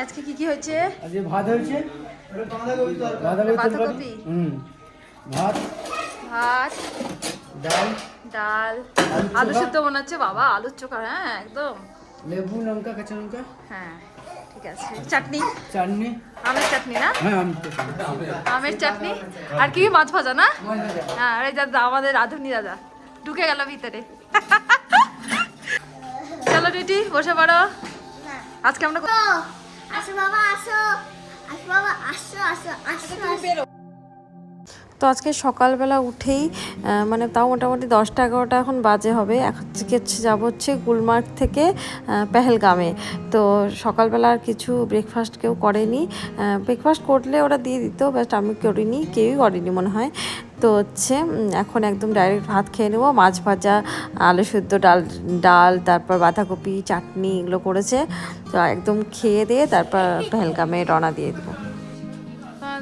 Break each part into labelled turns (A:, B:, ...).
A: আজকে কি কি হয়েছে?
B: আজকে ভাত হয়েছে,
A: বাঁধাকপি,
B: ভাত,
A: ভাত,
B: ডাল,
A: ডাল, আলু সেদ্ধ মনে হচ্ছে বাবা, আলুর চোখা। হ্যাঁ একদম।
B: লেবু, লঙ্কা, কাঁচা লঙ্কা।
A: হ্যাঁ ঠিক আছে। চাটনি,
B: চাটনি।
A: আমের চাটনি না?
B: হ্যাঁ
A: আমের চাটনি। আর কি মাছ ভাজা না? হ্যাঁ এই দাদা, আমাদের রাঁধুনি দাদা ঢুকে গেল ভিতরে। চলো রিটি বসে পড়ো। আজকে আমরা
C: আসো বাবা আসো, আসো বাবা আসো, আসো আসো আসো।
D: তো আজকে সকালবেলা উঠেই মানে তাও মোটামুটি 10টা-11টা এখন বাজে হবে। আজকে যাবো হচ্ছে গুলমার্গ থেকে পেহেলগামে। তো সকালবেলা আর কিছু ব্রেকফাস্ট কেউ করেনি, ব্রেকফাস্ট করলে ওরা দিয়ে দিত, বাট আমি করিনি, কেউই করেনি মনে হয়। তো হচ্ছে এখন একদম ডাইরেক্ট ভাত খেয়ে নেবো। মাছ ভাজা, আলু সেদ্ধ, ডাল, তারপর বাঁধাকপি চাটনি এগুলো করেছে। তো একদম খেয়ে দিয়ে তারপর পেহেলগামে রওনা দিয়ে দেবো।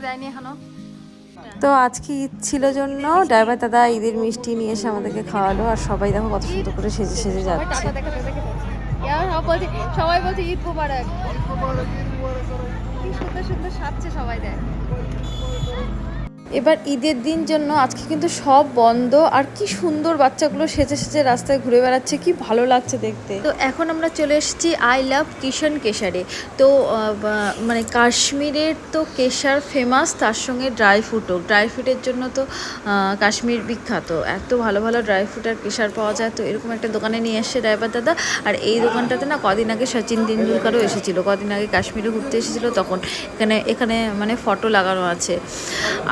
A: যাইনি এখনো।
D: তো আজকে ঈদ ছিল জন্য ড্রাইভার দাদা ঈদের মিষ্টি নিয়ে এসে আমাদেরকে খাওয়ালো। আর সবাই দেখো কত সুন্দর করে সেজে সেজে যাচ্ছে।
A: সবাই বলছে ঈদ মুবারক। কি সুন্দর সুন্দর সাজছে সবাই দেখ। এবার ঈদের দিন জন্য আজকে কিন্তু সব বন্ধ। আর কি সুন্দর বাচ্চাগুলো সেজে সেজে রাস্তায় ঘুরে বেড়াচ্ছে, কি ভালো লাগছে দেখতে। তো এখন আমরা চলে এসেছি আই লাভ কিষান কেশারে। তো মানে কাশ্মীরের তো কেশার ফেমাস, তার সঙ্গে ড্রাই ফ্রুটও। ড্রাই ফ্রুটের জন্য তো কাশ্মীর বিখ্যাত, এত ভালো ভালো ড্রাই ফ্রুট আর কেশার পাওয়া যায়। তো এরকম একটা দোকানে নিয়ে এসছে ড্রাইভার দাদা। আর এই দোকানটাতে না কদিন আগে সচিন তেন্ডুলকারও এসেছিলো, কদিন আগে কাশ্মীরে ঘুরতে এসেছিলো, তখন এখানে মানে ফটো লাগানো আছে।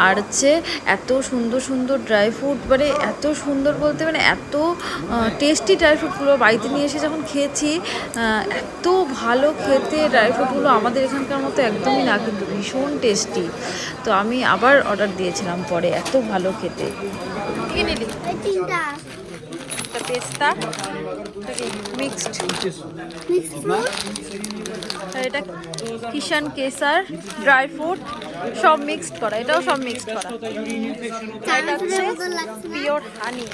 A: আর হচ্ছে এত সুন্দর সুন্দর ড্রাই ফ্রুট, মানে এত সুন্দর বলতে মানে এত টেস্টি ড্রাই ফ্রুটগুলো। বাড়িতে নিয়ে এসে যখন খেয়েছি, এত ভালো খেতে ড্রাই ফ্রুটগুলো, আমাদের এখানকার মতো একদমই না, কিন্তু ভীষণ টেস্টি। তো আমি আবার অর্ডার দিয়েছিলাম পরে, এত ভালো খেতে। কি নিলি?
C: তিনটা
A: পেস্তা মিক্সড, আর এটা কিষান কেসার ড্রাই ফ্রুট, সব মিক্সড করা, এটাও সব মিক্সড করা। এটা হচ্ছে পিওর হানি।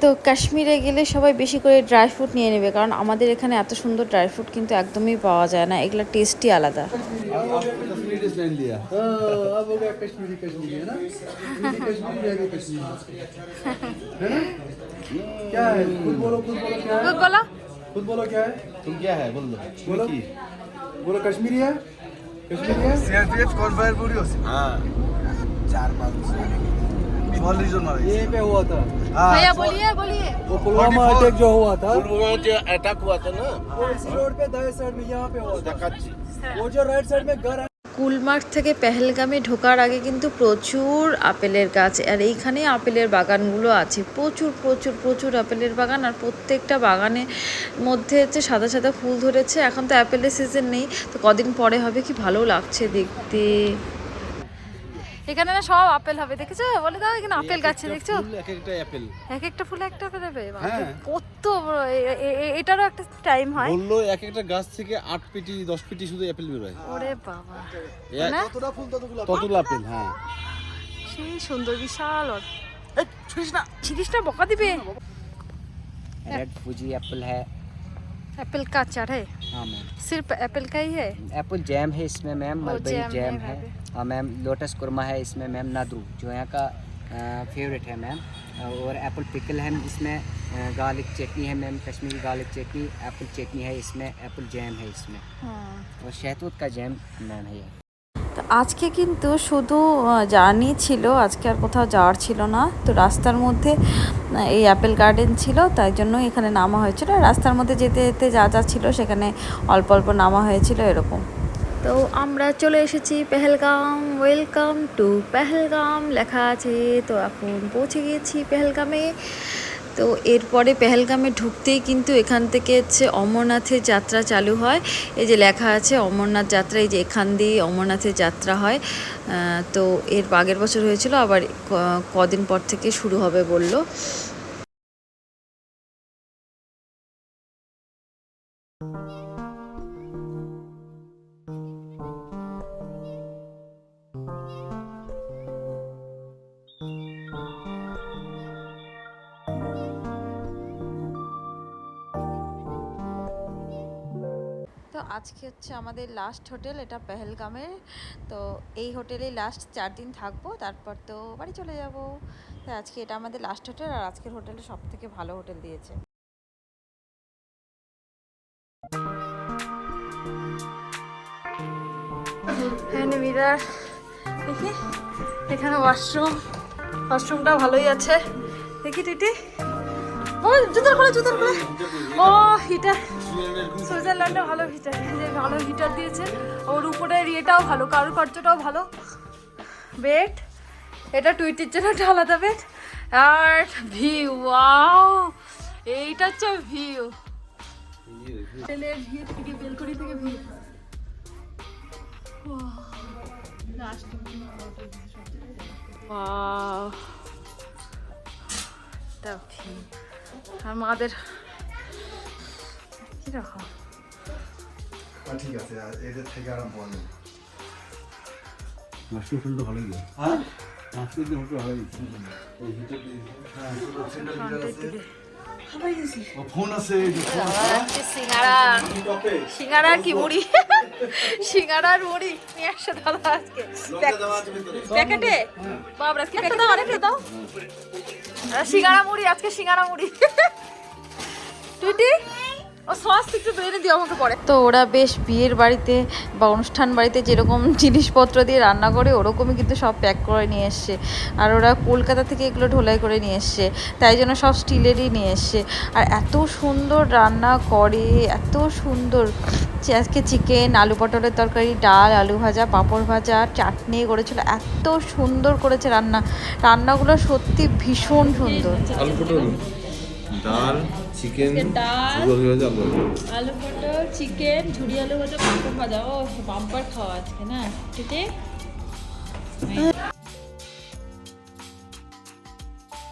D: তো কাশ্মীরে গেলে সবাই বেশি করে ড্রাই ফ্রুট নিয়ে নেবে, কারণ আমাদের এখানে এত সুন্দর ড্রাই ফ্রুট কিন্তু একদমই পাওয়া যায় না, এগুলো টেস্টই আলাদা।
B: क्या है? खुद बोलो क्या है?
A: बोलो
B: खुद बोलो क्या है?
E: तुम क्या है बोल दो
B: बोलो बोलो कश्मीरी है, कश्मीरी है।
E: सीआरपीएफ कॉन्फायर पूरी हो हाँ 4-5
B: ये पे हुआ था
A: भैया, बोलिए बोलिए।
B: वो पुलवामा अटैक जो हुआ था,
E: पुलवामा जो अटैक हुआ था ना
B: वो इसी रोड पे दाएं साइड में यहाँ पे हुआ था। वो जो राइट साइड में घर है,
D: গুলমার্গ থেকে পেহেলগামে ঢোকার আগে কিন্তু প্রচুর আপেলের গাছ, আর এইখানে আপেলের বাগানগুলো আছে, প্রচুর প্রচুর প্রচুর আপেলের বাগান। আর প্রত্যেকটা বাগানের মধ্যে হচ্ছে সাদা সাদা ফুল ধরেছে। এখন তো আপেলের সিজন নেই, তো কদিন পরে হবে, কি ভালো লাগছে দেখতে।
A: এখানে না সব আপেল হবে, দেখেছো? বলে দাও, এখানে আপেল গাছে দেখছো,
E: এক একটা অ্যাপেল
A: এক একটা ফুলে একটা আপেল হবে।
E: হ্যাঁ।
A: কত বড়! এটারও একটা টাইম হয়।
E: বললো এক একটা গাছ থেকে 8 পেটি 10 পেটি শুধু অ্যাপেল বের হয়।
A: ওরে বাবা,
E: যতটা ফুল ততগুলো আপেল। হ্যাঁ
A: সেই সুন্দর বিশাল। ছিড়িস না, বকা দিবে।
F: रेड फूजी एप्पल है।
A: एप्पल का अचार है?
F: हाँ मैम।
A: सिर्फ एप्पल का ही है?
F: एप्पल जैम है इसमें मैम, मलबरी जैम है।
A: है।
F: हाँ मैम, लोटस कुरमा है इसमें मैम, नादरू जो यहाँ का फेवरेट है मैम। और एप्पल पिकल है इसमें, गार्लिक चटनी है मैम, कश्मीरी गार्लिक चटनी, एप्पल चटनी है इसमें, एप्पल जैम है इसमें, और शहतूत का जैम मैम है ये।
D: তো আজকে কিন্তু শুধু জার্নি ছিল, আজকে আর কোথাও যাওয়ার ছিল না। তো রাস্তার মধ্যে এই অ্যাপেল গার্ডেন ছিল, তাই জন্য এখানে নামা হয়েছিল। রাস্তার মধ্যে যেতে যেতে যা যা ছিল সেখানে অল্প অল্প নামা হয়েছিল এরকম। তো আমরা চলে এসেছি পেহেলগাম, ওয়েলকাম টু পেহেলগাম লেখা আছে। তো এখন পৌঁছে গিয়েছি পেহেলগামে। তো এরপরে পেহেলগামে ঢুকতেই কিন্তু এখান থেকে হচ্ছে অমরনাথের যাত্রা চালু হয়। এই যে লেখা আছে অমরনাথ যাত্রা, এই যে এখান দিয়ে অমরনাথের যাত্রা হয়। তো এর আগের বছর হয়েছিল, আবার কদিন পর থেকে শুরু হবে বললো। তো আজকে হচ্ছে আমাদের লাস্ট হোটেল, এটা পেহেলগামের। তো এই হোটেলেই লাস্ট 4 দিন থাকবো, তারপর তো বাড়ি চলে যাব। তো আজকে এটা আমাদের লাস্ট হোটেল, আর আজকের হোটেলটা সব থেকে ভালো হোটেল দিয়েছে।
A: মিরার দেখি, এখানে ওয়াশরুমটা ভালোই আছে। দেখি টিটি, ও জুতোর খোলা ও হিটার, সুইজারল্যান্ডে ভালো হিটার, যে ভালো হিটার দিয়েছে। ওর উপরে ইয়েটাও ভালো, কারুকার্যটাও ভালো। বেড, এটা টুইটির জন্য একটা আলাদা বেড। আর ভিউ, ওয়াও, এইটা হচ্ছে ভিউ, হোটেলের ভিউ থেকে, বেলকনি থেকে ভিউ। আর মাদের কিরকম
B: ঠিক আছে, এদের থেকে আরম্ভ হবে।
E: মাস্টার হোটেলটা ভালোই গেল। হ্যাঁ, মাস্টার হোটেল ভালোই গেছে।
B: ফোন আছে,
A: সিঙ্গারা কি মুড়ি, সিঙ্গারার মুড়ি নিয়ে আসছে দাদা আজকে প্যাকেটে। বাবরা আজকে প্যাকেট দাও, আরেকটা দাও। সিঙ্গারা মুড়ি, আজকে সিঙ্গারা মুড়ি। টুইটি, ও সস একটু বেড়ে দিও আমাকে পরে।
D: তো ওরা বেশ বিয়ের বাড়িতে বা অনুষ্ঠান বাড়িতে যেরকম জিনিসপত্র দিয়ে রান্না করে ওরকমই কিন্তু সব প্যাক করে নিয়ে এসছে। আর ওরা কলকাতা থেকে এগুলো ঢোলাই করে নিয়ে এসছে, তাই জন্য সব স্টিলেরই নিয়ে এসছে। আর এত সুন্দর রান্না করে, এত সুন্দর। আজকে চিকেন, আলু পটলের তরকারি, ডাল, আলু ভাজা, পাঁপড় ভাজা, চাটনি করেছিল। এত সুন্দর করেছে রান্নাগুলো সত্যি ভীষণ সুন্দর।
E: আলু পটল, ডাল, চিকেন,
A: আলু পটল, চিকেন, ঝুড়ি আলু ভাজা, পাঁপড় ভাজা। ও বাম্পার খাওয়া আজকে না টিটি।